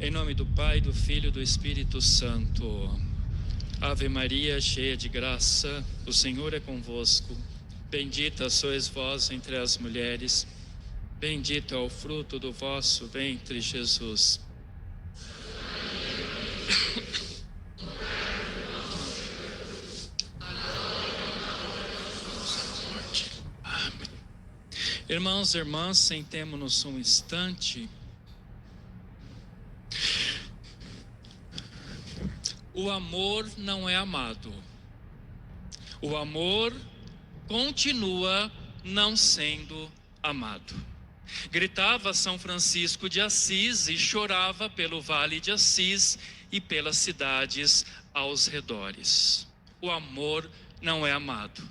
Em nome do Pai, do Filho e do Espírito Santo. Ave Maria, cheia de graça, o Senhor é convosco. Bendita sois vós entre as mulheres. Bendito é o fruto do vosso ventre, Jesus. Irmãos e irmãs, sentemo-nos um instante. O amor não é amado. O amor continua não sendo amado. Gritava São Francisco de Assis e chorava pelo Vale de Assis e pelas cidades aos redores. O amor não é amado.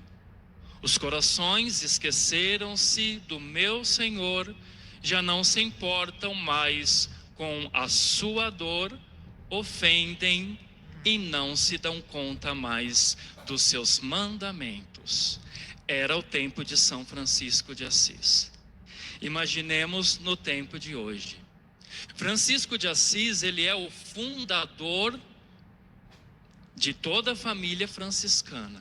Os corações esqueceram-se do meu Senhor, já não se importam mais com a sua dor, ofendem e não se dão conta mais dos seus mandamentos. Era o tempo de São Francisco de Assis. Imaginemos no tempo de hoje. Francisco de Assis, ele é o fundador de toda a família franciscana.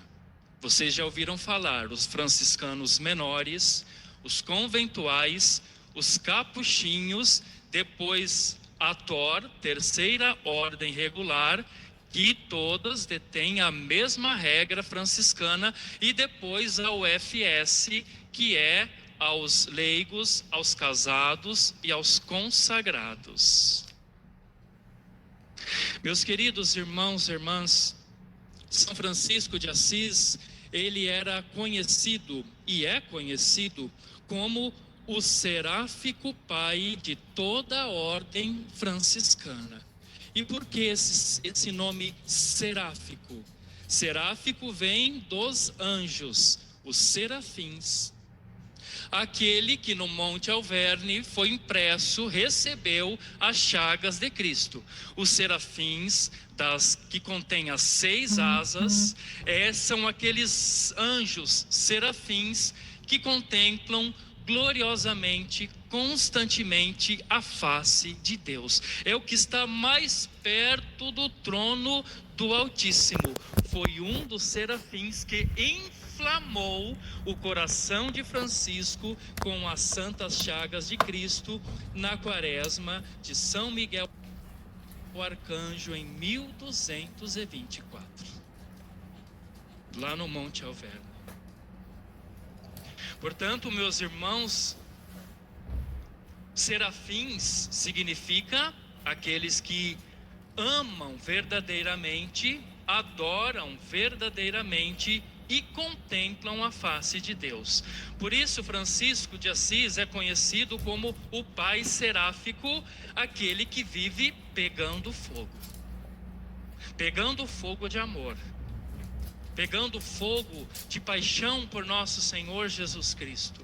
Vocês já ouviram falar, os franciscanos menores, os conventuais, os capuchinhos, depois a TOR, terceira ordem regular, que todas detêm a mesma regra franciscana, e depois a UFS, que é aos leigos, aos casados e aos consagrados. Meus queridos irmãos e irmãs, São Francisco de Assis, ele era conhecido e é conhecido como o seráfico pai de toda a ordem franciscana. E por que esse nome seráfico? Seráfico vem dos anjos, os serafins. Aquele que no Monte Alverne foi impresso, recebeu as chagas de Cristo. Os serafins, que contêm as 6 asas, são aqueles anjos serafins que contemplam gloriosamente, constantemente a face de Deus. É o que está mais perto do trono do Altíssimo. Foi um dos serafins que inflamou o coração de Francisco com as santas chagas de Cristo na quaresma de São Miguel o Arcanjo em 1224, lá no Monte Alverne. Portanto, meus irmãos, serafins significa aqueles que amam verdadeiramente, adoram verdadeiramente e contemplam a face de Deus. Por isso, Francisco de Assis é conhecido como o pai seráfico, aquele que vive pegando fogo de amor, pegando fogo de paixão por nosso Senhor Jesus Cristo.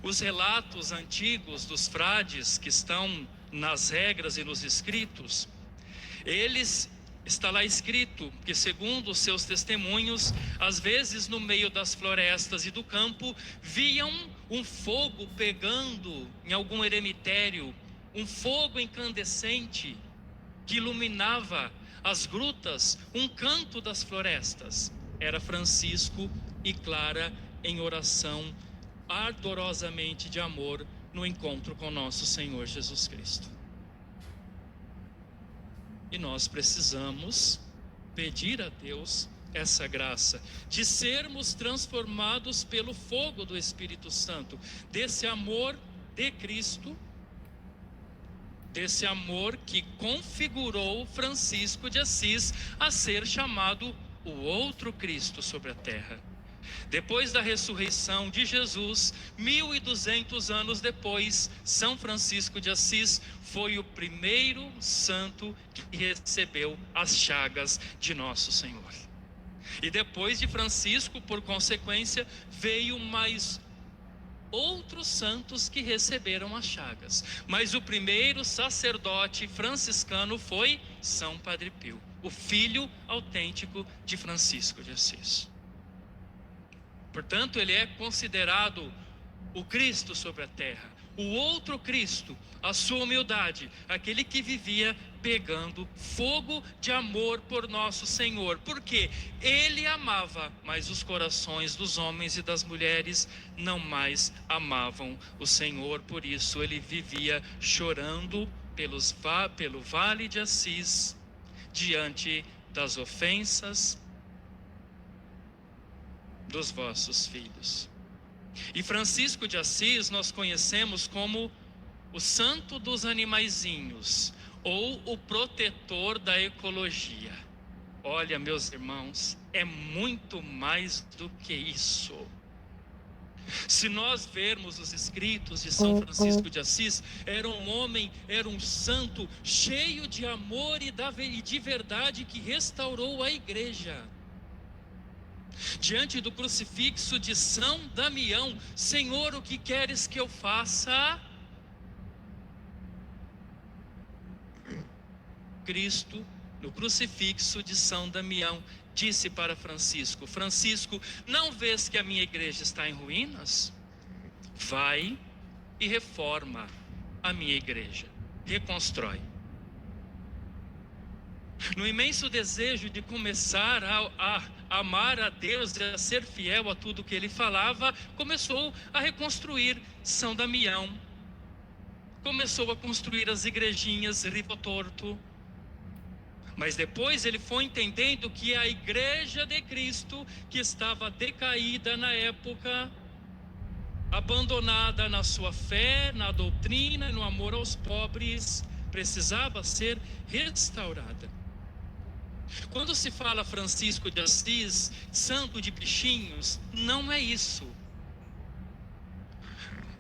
Os relatos antigos dos frades que estão nas regras e nos escritos, está lá escrito que, segundo os seus testemunhos, às vezes no meio das florestas e do campo, viam um fogo pegando em algum eremitério, um fogo incandescente que iluminava as grutas, um canto das florestas. Era Francisco e Clara em oração ardorosamente de amor no encontro com nosso Senhor Jesus Cristo. E nós precisamos pedir a Deus essa graça de sermos transformados pelo fogo do Espírito Santo, desse amor de Cristo, desse amor que configurou Francisco de Assis a ser chamado o outro Cristo sobre a terra. Depois da ressurreição de Jesus, 1200 anos depois, São Francisco de Assis foi o primeiro santo que recebeu as chagas de nosso Senhor. E depois de Francisco, por consequência, veio mais outros santos que receberam as chagas. Mas o primeiro sacerdote franciscano foi São Padre Pio, o filho autêntico de Francisco de Assis. Portanto, ele é considerado o Cristo sobre a terra, O outro Cristo, a sua humildade, aquele que vivia pegando fogo de amor por nosso Senhor, porque ele amava, mas os corações dos homens e das mulheres não mais amavam o Senhor. Por isso ele vivia chorando pelo vale de Assis, diante das ofensas dos vossos filhos. E Francisco de Assis nós conhecemos como o santo dos animaizinhos, ou o protetor da ecologia. Olha, meus irmãos, é muito mais do que isso. Se nós vermos os escritos de São Francisco de Assis, era um homem, era um santo, cheio de amor e de verdade, que restaurou a igreja. Diante do crucifixo de São Damião: Senhor, o que queres que eu faça? Cristo, no crucifixo de São Damião, disse para Francisco: Francisco, não vês que a minha igreja está em ruínas? Vai e reforma a minha igreja, reconstrói. No imenso desejo de começar a amar a Deus e a ser fiel a tudo que ele falava, começou a reconstruir São Damião, começou a construir as igrejinhas Rivo Torto. Mas depois ele foi entendendo que a igreja de Cristo, que estava decaída na época, abandonada na sua fé, na doutrina e no amor aos pobres, precisava ser restaurada. Quando se fala Francisco de Assis, santo de bichinhos, não é isso.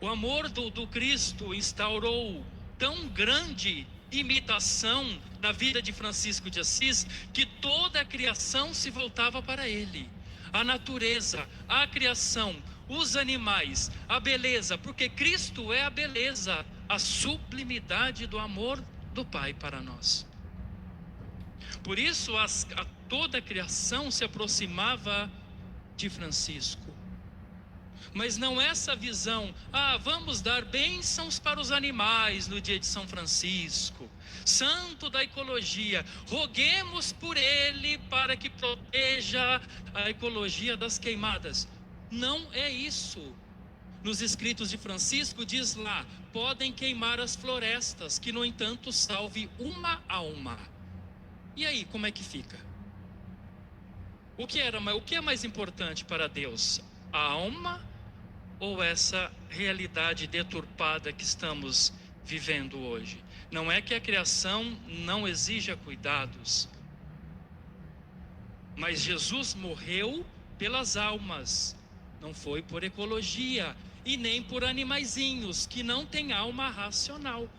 O amor do Cristo instaurou tão grande imitação na vida de Francisco de Assis, que toda a criação se voltava para ele. A natureza, a criação, os animais, a beleza, porque Cristo é a beleza, a sublimidade do amor do Pai para nós. Por isso toda a criação se aproximava de Francisco. Mas não essa visão: vamos dar bênçãos para os animais no dia de São Francisco, santo da ecologia, roguemos por ele para que proteja a ecologia das queimadas. Não é isso. Nos escritos de Francisco diz lá: podem queimar as florestas, que no entanto salve uma alma. E aí, como é que fica? O que é mais importante para Deus? A alma ou essa realidade deturpada que estamos vivendo hoje? Não é que a criação não exija cuidados, mas Jesus morreu pelas almas, não foi por ecologia e nem por animaizinhos que não têm alma racional.